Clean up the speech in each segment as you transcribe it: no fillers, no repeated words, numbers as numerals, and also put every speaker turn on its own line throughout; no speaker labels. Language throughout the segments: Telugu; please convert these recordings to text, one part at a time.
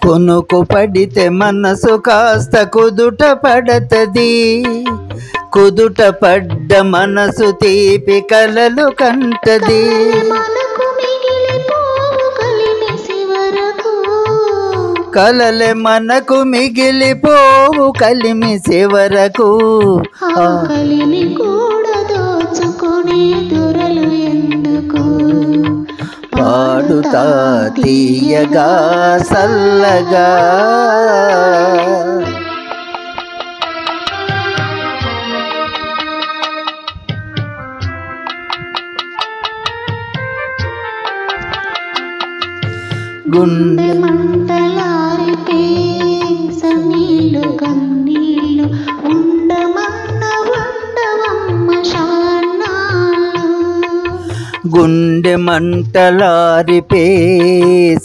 కొనుకు పడితే మనసు కాస్త కుదుట పడతది, కుదుట పడ్డ మనసు తీపి కలలు కంటది. కలలే మనకు మిగిలిపోవు కలిమిసే వరకు,
కలిమి కూడా దోచుకునే దొరలు ఎందుకు?
పాడుతా తీయగా సల్లగా.
గుండె మంటలారితే సన్నీళ్ళు కన్నీళ్ళు ఉండమన్న ఉండవమ్మ శానాలు.
గుండె మంటలారిపే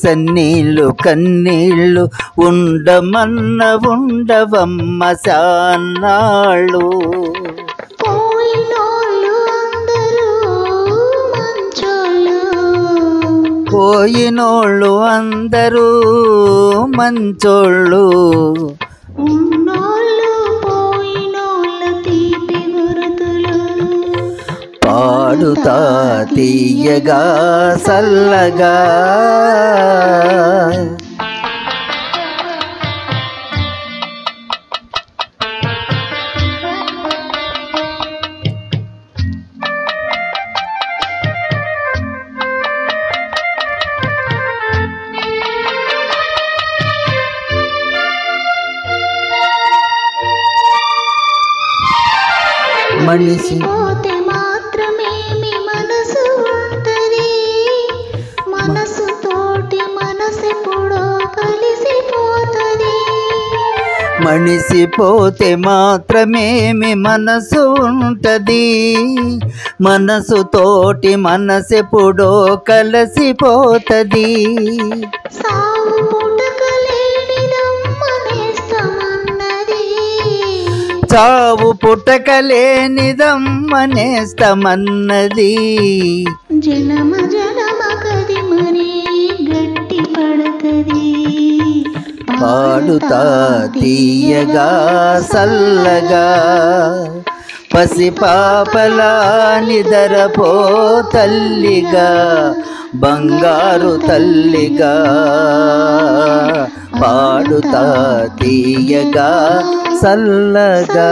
సన్నీళ్ళు కన్నీళ్ళు ఉండమన్న ఉండవమ్మ శానాళ్ళు. పోయినోళ్ళు అందరూ మంచోళ్ళు,
ఉన్నోళ్ళు పోయినోళ్ళ తీపి గుర్తులు.
పాడుతా తీయగా సల్లగా. మనిషి
పోతే మాత్రమే మీ మనసు ఉంటది, మనసు తోటి మనసెప్పుడో కలిసిపోతది.
మనిషి పోతే మాత్రమే మీ మనసు ఉంటది, మనసు తోటి మనసెప్పుడో కలిసిపోతది.
సావు పుట్టకలేనిదమ్మనేస్తమన్నది,
చావు పుట్టకలేనిదమ్మనేస్తమన్నది.
జనమ జనమ కది మరీ గట్టి పడతది.
పాడుతా తీయగా సల్లగా. పసిపాపలా నిదరపో తల్లిగా, బంగారు తల్లిగా. పాడుతా తీయగా సల్లగా.